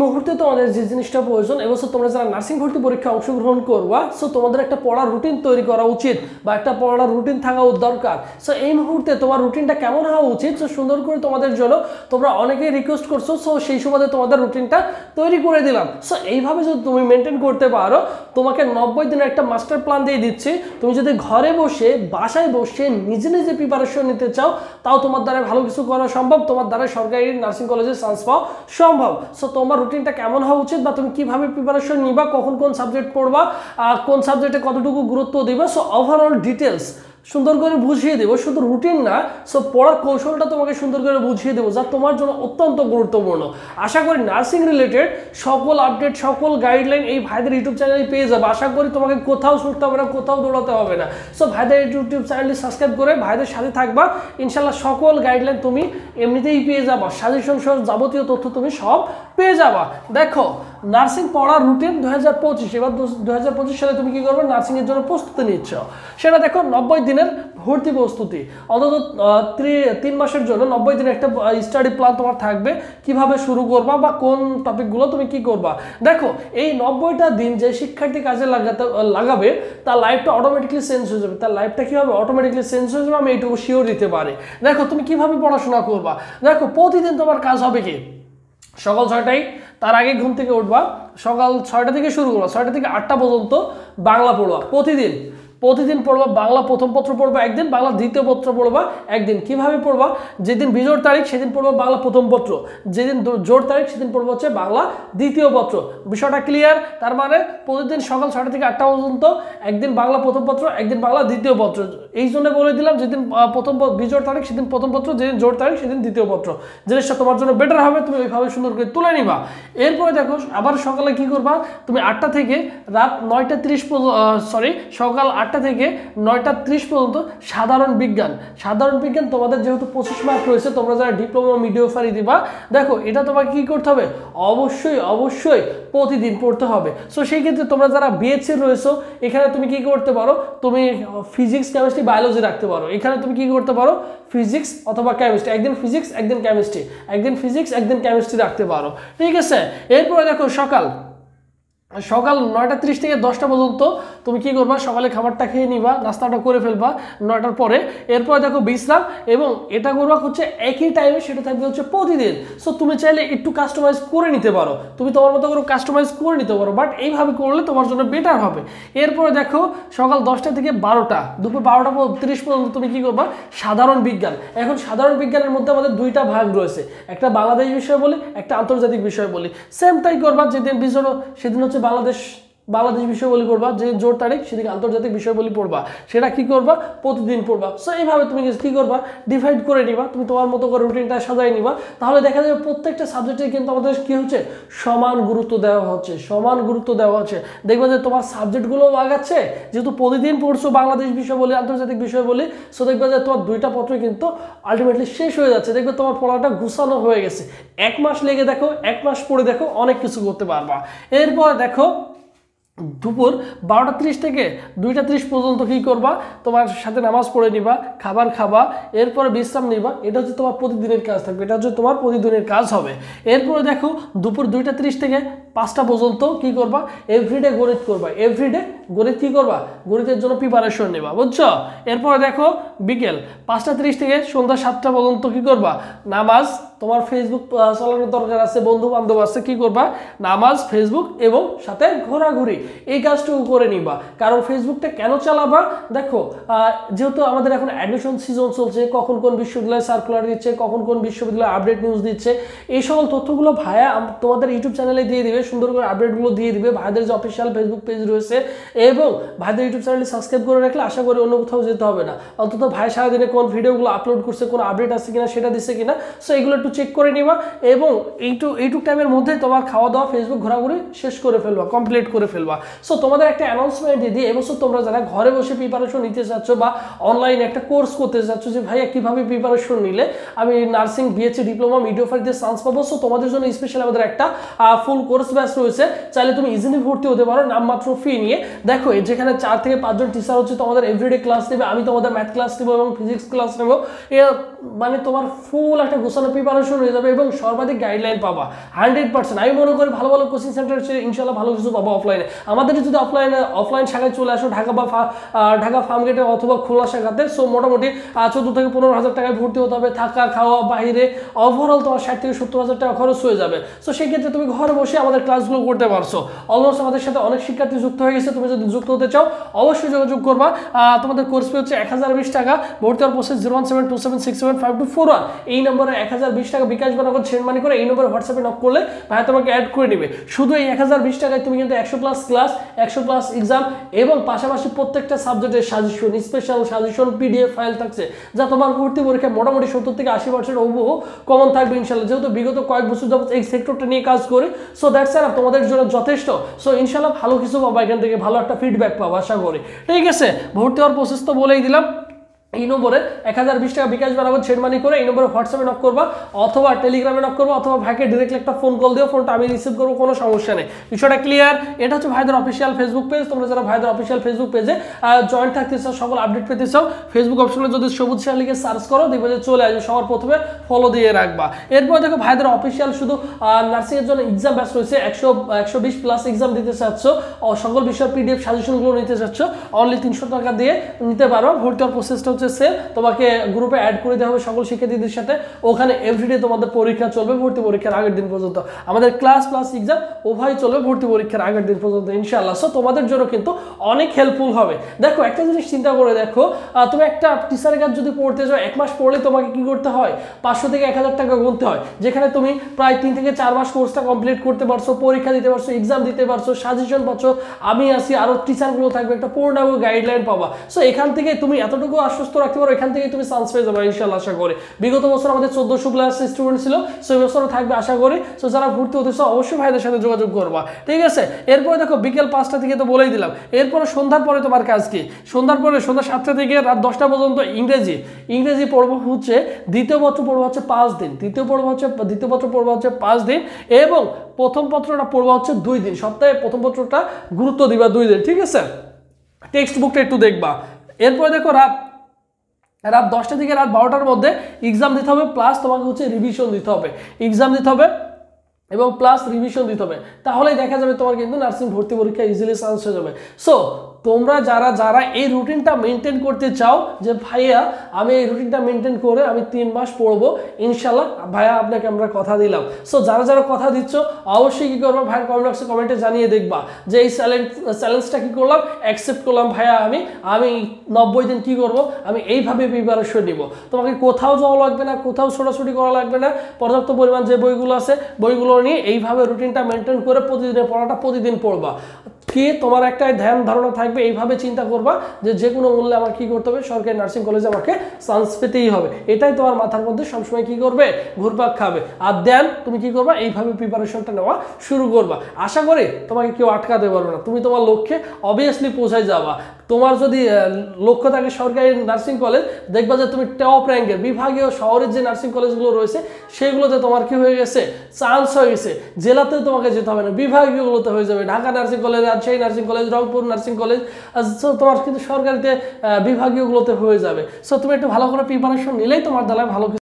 মুহূর্তে তোমাদের যে জিনিসটা প্রয়োজন, এবছর তোমরা যারা নার্সিং ভর্তি পরীক্ষায় অংশগ্রহণ করবা, সো তোমাদের একটা পড়ার রুটিন তৈরি করা উচিত বা একটা পড়ার রুটিন থাকা দরকার। সো এই মুহূর্তে তোমার রুটিনটা কেমন হওয়া উচিত, সো সুন্দর করে তোমাদের জন্য তোমরা অনেকেই রিকোয়েস্ট করছো, সো সেই সুবাদে তোমাদের রুটিনটা তৈরি করে দিলাম। সো এইভাবে যদি তুমি মেনটেন করতে পারো, তোমাকে 90 দিনের একটা মাস্টার প্ল্যান দিয়ে দিচ্ছি। তুমি যদি ঘরে বসে বাসায় বসে নিজে নিজে প্রিপারেশন নিতে চাও, তাও তোমার দ্বারা ভালো কিছু করা সম্ভব, তোমার দ্বারা সরকারি নার্সিং কলেজে চান্স পাওয়া সম্ভব। সো তোমার রুটিনটা কেমন হওয়া উচিত বা তুমি কিভাবে প্রিপারেশন নিবা, কখন কোন সাবজেক্ট পড়বা, কোন সাবজেক্টে কতটুকু গুরুত্ব দিবা, সো ওভারঅল ডিটেলস সুন্দর করে বুঝিয়ে দেবো। শুধু রুটিন না, সো পড়ার কৌশলটা তোমাকে সুন্দর করে বুঝিয়ে দেবো, যা তোমার জন্য অত্যন্ত গুরুত্বপূর্ণ। আশা করি নার্সিং রিলেটেড সকল আপডেট, সকল গাইডলাইন এই ভাইদের ইউটিউব চ্যানেলে পেয়ে যাবে। আশা করি তোমাকে কোথাও ছুটতে হবে না, কোথাও দৌড়াতে হবে না। সো ভাইদের ইউটিউব চ্যানেলটি সাবস্ক্রাইব করে ভাইদের সাথে থাকবা, ইনশাল্লাহ সকল গাইডলাইন তুমি এমনিতেই পেয়ে যাবা, সাজেশন সহ যাবতীয় তথ্য তুমি সব পেয়ে যাবা। দেখো, নার্সিং পড়ার রুটিন 2025, এবার 2025 সালে তুমি কি করবে, নার্সিংয়ের জন্য প্রস্তুতি নিচ্ছ, সেটা দেখো 90 দিনের ভর্তি প্রস্তুতি, অন্তত 3 মাসের জন্য 90 দিনের একটা স্টাডি প্ল্যান তোমার থাকবে, কিভাবে শুরু করবা বা কোন টপিকগুলো তুমি কি করবা। দেখো, এই 90টা দিন যে শিক্ষার্থী কাজে লাগাবে, তার লাইফটা অটোমেটিকলি চেঞ্জ হয়ে যাবে। তার লাইফটা কী হবে, অটোমেটিকলি চেঞ্জ হয়ে যাবে, আমি এইটুকু শিওর দিতে পারি। দেখো, তুমি কিভাবে পড়াশোনা করবা। দেখো, প্রতিদিন তোমার কাজ হবে কি, সকাল 6টায় তার আগে ঘুম থেকে উঠবা, সকাল 6টা থেকে শুরু করবা, 6টা থেকে 8টা পর্যন্ত বাংলা পড়বা। প্রতিদিন পড়বা বাংলা, প্রথম পত্র পড়বা একদিন, বাংলা দ্বিতীয় পত্র পড়বা একদিন। কিভাবে পড়বা, যেদিন বিজোড় তারিখ সেদিন পড়বা বাংলা প্রথম পত্র, যেদিন জোড় তারিখ সেদিন পড়বা হচ্ছে বাংলা দ্বিতীয় পত্র। বিষয়টা ক্লিয়ার? তার মানে প্রতিদিন সকাল 6টা থেকে 8টা পর্যন্ত একদিন বাংলা প্রথম পত্র, একদিন বাংলা দ্বিতীয় পত্র। এই জন্য বলে দিলাম, যেদিন প্রথম বিজোড় তারিখ সেদিন প্রথম পত্র, যেদিন জোড় তারিখ সেদিন দ্বিতীয় পত্র। জিনিসটা তোমার জন্য বেটার হবে, তুমি ওইভাবে সুন্দর করে তুলে নিবা। এরপরে দেখো, আবার সকালে কি করবা, তুমি 8টা থেকে রাত 9টা 30 সকাল 8টা থেকে 9টা 30 পর্যন্ত সাধারণ বিজ্ঞান তোমাদের যেহেতু 25 মার্ক রয়েছে, তোমরা যারা ডিপ্লোমা মিডিওফারি দিবা, দেখো এটা তোমাকে কি করতে হবে, অবশ্যই প্রতিদিন পড়তে হবে। সো সেই ক্ষেত্রে তোমরা যারা বিএসসি রয়েছো, এখানে তুমি কি করতে পারো, তুমি ফিজিক্স, কেমিস্ট্রি, বায়োলজি রাখতে পারো। এখানে তুমি কি করতে পারো, ফিজিক্স অথবা কেমিস্ট্রি, একদিন ফিজিক্স একদিন কেমিস্ট্রি, একদিন ফিজিক্স একদিন কেমিস্ট্রি রাখতে পারো। ঠিক আছে? এরপরে দেখো, সকাল 9টা 30 থেকে 10টা পর্যন্ত তুমি কি করবা, সকালে খাবারটা খেয়ে নিবা, নাস্তাটা করে ফেলবা 9টার পরে। এরপরে দেখো বিশ্রাম, এবং এটা করবা হচ্ছে একই টাইমে, সেটা থাকবে হচ্ছে প্রতিদিন। সো তুমি চাইলে একটু কাস্টমাইজ করে নিতে পারো, তুমি তোমার মতো করে কাস্টমাইজ করে নিতে পারো, বাট এইভাবে করলে তোমার জন্য বেটার হবে। এরপরে দেখো, সকাল 10টা থেকে 12টা, দুপুর 12টা 30 পর্যন্ত তুমি কি করবা, সাধারণ বিজ্ঞান। এখন সাধারণ বিজ্ঞানের মধ্যে আমাদের 2টা ভাগ রয়েছে, একটা বাংলাদেশ বিষয় বলি, একটা আন্তর্জাতিক বিষয় বলি। সেম তাই করবা, যেদিন বিজয় সেদিন হচ্ছে বাংলাদেশ বিষয়বলি পড়বা, যে জোর তারিখ সেদিকে আন্তর্জাতিক বিষয়বলি পড়বা, সেটা কি করবা, প্রতিদিন পড়বা। সো এইভাবে তুমি কি করবা, ডিভাইড করে নিবা, তুমি তোমার মতো করে রুটিনটা সাজাই নিবা। তাহলে দেখা যাবে প্রত্যেকটা সাবজেক্টে কিন্তু আমাদের কি হচ্ছে, সমান গুরুত্ব দেওয়া হচ্ছে। দেখবে যে তোমার সাবজেক্টগুলো আগাচ্ছে, যেহেতু প্রতিদিন পড়ছো বাংলাদেশ বিষয় বলি, আন্তর্জাতিক বিষয় বলি। সো দেখবে যে তোমার 2টা পত্রই কিন্তু আলটিমেটলি শেষ হয়ে যাচ্ছে, দেখবে তোমার পড়াটা গুছানো হয়ে গেছে। 1 মাস লেগে দেখো, 1 মাস পড়ে দেখো, অনেক কিছু করতে পারবা। এরপর দেখো, দুপুর 12টা 30 থেকে 2টা 30 পর্যন্ত কি করবা, তোমার সাথে নামাজ পড়ে নিবা, খাবার খাবা, এরপরে বিশ্রাম নিবা। এটা হচ্ছে তোমার প্রতিদিনের কাজ থাকবে, এটা হচ্ছে তোমার প্রতিদিনের কাজ হবে। এরপরে দেখো, দুপুর 2টা 30 থেকে 5টা পর্যন্ত কি করবা, এভরিডে গণিত করবা। এভরিডে গণিত কি করবা, গণিতের জন্য প্রিপারেশন নেবা, বুঝছো? এরপরে দেখো, বিকেল 5টা 30 থেকে সন্ধ্যা 7টা পর্যন্ত কি করবা, নামাজ। তোমার ফেসবুক চালানোর দরকার আছে, বন্ধু বান্ধব আছে, কি করবা, নামাজ, ফেসবুক এবং সাথে ঘোরাঘুরি, এই কাজটুকু করে নিবা। কারণ ফেসবুকটা কেন চালাবা, দেখো যেহেতু আমাদের এখন অ্যাডমিশন সিজন চলছে, কখন কোন বিশ্ববিদ্যালয় সার্কুলার দিচ্ছে, কখন কোন বিশ্ববিদ্যালয় আপডেট নিউজ দিচ্ছে, এই সকল তথ্যগুলো ভাইয়া তোমাদের ইউটিউব চ্যানেলে দিয়ে দিবে, সুন্দর করে আপডেটগুলো দিয়ে দিবে। ভাইদের যে অফিসিয়াল ফেসবুক পেজ রয়েছে এবং ভাইদের ইউটিউব চ্যানেলে সাবস্ক্রাইব করে রাখলে আশা করি অন্য কোথাও যেতে হবে না। অন্তত ভাই সারাদিনে কোন ভিডিওগুলো আপলোড করছে, কোন আপডেট আছে কিনা সেটা দিচ্ছে কিনা, সো এগুলো একটু চেক করে নিবা। এবং এইটুক টাইমের মধ্যে তোমার খাওয়া দাওয়া, ফেসবুক ঘোরাঘুরি শেষ করে ফেলবা, কমপ্লিট করে ফেলবা। সো তোমাদের একটা অ্যানাউন্সমেন্ট দিয়ে এবছর তোমরা যারা ঘরে বসে প্রিপারেশন নিতে চাচ্ছ বা অনলাইনে একটা কোর্স করতে চাচ্ছ, যে ভাইয়া কিভাবে প্রিপারেশন নিলে আমি নার্সিং, বিএসসি, ডিপ্লোমা, মিডিওফারিতে চান্স পাবো, সো তোমাদের জন্য স্পেশাল আমাদের একটা ফুল কোর্স ব্যাচ রয়েছে। চাইলে তুমি ইজিলি ভর্তি হতে পারো নামমাত্র ফি নিয়ে। দেখো, যেখানে 4 থেকে 5 জন টিচার হচ্ছে তোমাদের এভরিডে ক্লাস নেবে, আমি তোমাদের ম্যাথ ক্লাস নেবো এবং ফিজিক্স ক্লাস নেবো। মানে তোমার ফুল একটা গোছানো প্রিপারেশন প্রিপারেশন হয়ে যাবে এবং সর্বাধিক গাইডলাইন পাবা 100%। আমি মনে করি ভালো ভালো কোচিং সেন্টার ইনশাল্লাহ ভালো কিছু পাবো অফলাইনে। আমাদের যদি অফলাইন শাখায় চলে আসো ঢাকা বা ঢাকা ফার্মগেটে অথবা খুলনা শাখাতে, সো মোটামুটি 14 থেকে 15,000 টাকায় ভর্তি হতে হবে, থাকা খাওয়া বাইরে ওভারঅল তোমার 60 থেকে 70,000 টাকা খরচ হয়ে যাবে। সো সেই ক্ষেত্রে তুমি ঘরে বসে আমাদের ক্লাসগুলো করতে পারছো। অলমোস্ট আমাদের সাথে অনেক শিক্ষার্থী যুক্ত হয়ে গেছে। তুমি যদি যুক্ত হতে চাও অবশ্যই যোগাযোগ করবা। তোমাদের কোর্স ফি হচ্ছে 1020 টাকা। ভর্তি হওয়ার প্রসেস 01727675241। এই নম্বরে 1020 টাকা বিকাশ বা নগদ সেন্ড মানি করে এই নম্বরে হোয়াটসঅ্যাপে নক করলে ভাইয়া তোমাকে অ্যাড করে নেবে। শুধু এই 1020 টাকায় তুমি কিন্তু 100+ ক্লাস, 100+ এক্সাম এবং পাশাপাশি প্রত্যেকটা সাবজেক্টের suggestion, special suggestion, PDF file থাকছে, যা তোমার ভর্তি পরীক্ষায় মোটামুটি 70 থেকে 80% হুবহু কমন থাকবে ইনশাল্লাহ। যেহেতু বিগত কয়েক বছর যাবত এই সেক্টরটা নিয়ে কাজ করি, সো দ্যাটস আর তোমাদের জন্য যথেষ্ট। সো ইনশাল্লাহ ভালো কিছু পাবা এখান থেকে, ভালো একটা ফিডব্যাক পাবো আশা করি। ঠিক আছে, ভর্তি হওয়ার প্রসেস তো বলেই দিলাম। এই নম্বরে 1020 টাকা বিকাশ বানাবো সেন্ড মানি করে এই নম্বরে হোয়াটসঅ্যাপে নক করবা অথবা টেলিগ্রামে নক করবা অথবা ভাইকে ডিরেক্টলি একটা ফোন কল দিও, ফোনটা আমি রিসিভ করবো, কোনো সমস্যা নেই। বিষয়টা ক্লিয়ার? এটা হচ্ছে ভাইদের অফিসিয়াল ফেসবুক পেজ। তোমরা যারা ভাইদের অফিসিয়াল ফেসবুক পেজে জয়েন্ট থাকতে চাও, সকল আপডেট পেতে চাও, ফেসবুক অপশনে যদি সবুজ শেয়ার লিখে সার্চ করো দেখবে যে চলে আসবে, সবার প্রথমে ফলো দিয়ে রাখবা। এরপর দেখো ভাইদের অফিসিয়াল শুধু নার্সিং এর জন্য এক্সাম ব্যাচ রয়েছে, 120+ এক্সাম দিতে চাচ্ছ, সকল বিষয়ের পিডিএফ সাজেশনগুলো নিতে চাচ্ছ, অনলি 300 টাকা দিয়ে নিতে পারো। ভর্তি হওয়ার প্রসেসটা হচ্ছে সেম, তোমাকে গ্রুপে অ্যাড করে দেওয়া হবে সকল শিক্ষার্থীদের সাথে। ওখানে এভরিডে তোমাদের পরীক্ষা চলবে ভর্তি পরীক্ষার আগের দিন পর্যন্ত। আমাদের ক্লাস প্লাস এক্সাম উভয় চলবে ভর্তি পরীক্ষার আগের দিন পর্যন্ত ইনশাআল্লাহ। সো তোমাদের জন্য কিন্তু অনেক হেল্পফুল হবে। দেখো একটা জিনিস চিন্তা করে দেখো, তুমি একটা টিচারের কাজ যদি পড়তে যাও, 1 মাস পড়লে তোমাকে কি করতে হয়? 500 থেকে 1000 টাকা গুনতে হয়, যেখানে তুমি প্রায় 3 থেকে 4 মাস কোর্সটা কমপ্লিট করতে পারছো, পরীক্ষা দিতে পারছো, এক্সাম দিতে পারছো, সাজেশন পাচ্ছ, আমি আসি, আরো টিচারগুলো থাকবে, একটা পূর্ণাঙ্গ গাইডলাইন পাবা। সো এখান থেকে তুমি এতটুকু আশ্বস্ত রাখতে পারো, এখান থেকে তুমি চান্স পেয়ে যাবে ইনশাআল্লাহ আশা করি। বিগত বছর আমাদের 1400+ স্টুডেন্ট ছিল, সো এই বছরও থাকবে আশা করি। সো যারা ভর্তি হতে চাও অবশ্যই ভাইদের সাথে যোগাযোগ করবা। ঠিক আছে, এরপরে দেখো বিকেল 5টা থেকে তো বলেই দিলাম। এরপরে সন্ধ্যার পরে তোমার কাজ কি? সন্ধ্যার পরে সন্ধ্যা 7টা থেকে রাত 10টা পর্যন্ত ইংরেজি পড়ব হচ্ছে, দ্বিতীয় পত্র পড়ব হচ্ছে 5 দিন, দ্বিতীয় পত্র পড়ব হচ্ছে 5 দিন এবং প্রথম পত্রটা পড়ব হচ্ছে 2 দিন। সপ্তাহে প্রথম পত্রটা গুরুত্ব দিবা 2 দিন। ঠিক আছে, টেক্সট বুকটা একটু দেখবা। এরপরে দেখো রাত 10টা থেকে রাত 12টার মধ্যে এক্সাম দিতে হবে, প্লাস তোমাকে হচ্ছে রিভিশন দিতে হবে। এক্সাম দিতে হবে এবং প্লাস রিভিশন দিতে হবে, তাহলেই দেখা যাবে তোমার কিন্তু নার্সিং ভর্তি পরীক্ষা ইজিলি চান্স হয়ে যাবে। সো তোমরা যারা এই রুটিনটা মেনটেন করতে চাও যে ভাইয়া আমি এই রুটিনটা মেনটেন করে আমি 3 মাস পড়বো ইনশাল্লাহ, ভাইয়া আপনাকে আমরা কথা দিলাম। সো যারা কথা দিচ্ছ অবশ্যই কি করবো, ভাইয়ের কমেন্ট বক্সে কমেন্টে জানিয়ে দেখবা যে এই চ্যালেঞ্জটা কি করলাম, অ্যাকসেপ্ট করলাম ভাইয়া। আমি 90 দিন কি করব, আমি এইভাবে প্রিপারেশন নিব। তোমাকে কোথাও যাওয়া লাগবে না, কোথাও ছোটাছুটি করা লাগবে না, পর্যাপ্ত পরিমাণ যে বইগুলো আছে বইগুলো নিয়ে এইভাবে রুটিনটা মেনটেন করে প্রতিদিনের পড়াটা প্রতিদিন পড়বা। কি তোমার একটা ধ্যান ধারণা থাকবে, এইভাবে চিন্তা করবা যে কোনো মূল্যে আমার কি করতে হবে, সরকারি নার্সিং কলেজে আমাকে চান্স পেতেই হবে। এটাই তোমার মাথার মধ্যে সবসময় কি করবে, ঘুরপাক খাবে। আর দেন তুমি কি করবা, এইভাবে প্রিপারেশনটা নেওয়া শুরু করবা। আশা করি তোমাকে কেউ আটকাতে পারবে না, তুমি তোমার লক্ষ্যে অবভিয়াসলি পৌঁছায় যাবা। তোমার যদি লক্ষ্য থাকে সরকারি নার্সিং কলেজ, দেখবা যে তুমি টপ র্যাঙ্কের বিভাগীয় শহরের যে নার্সিং কলেজগুলো রয়েছে সেগুলোতে তোমার কি হয়ে গেছে, চান্স হয়ে গেছে। জেলাতেও তোমাকে যেতে হবে না, বিভাগীয়গুলোতে হয়ে যাবে। Dhaka nursing college, Rajshahi nursing college, Rangpur nursing college, তোমার কিন্তু সরকারিতে বিভাগীয়গুলোতে হয়ে যাবে। সো তুমি একটু ভালো করে প্রিপারেশন নিলেই তোমার দ্বারা ভালো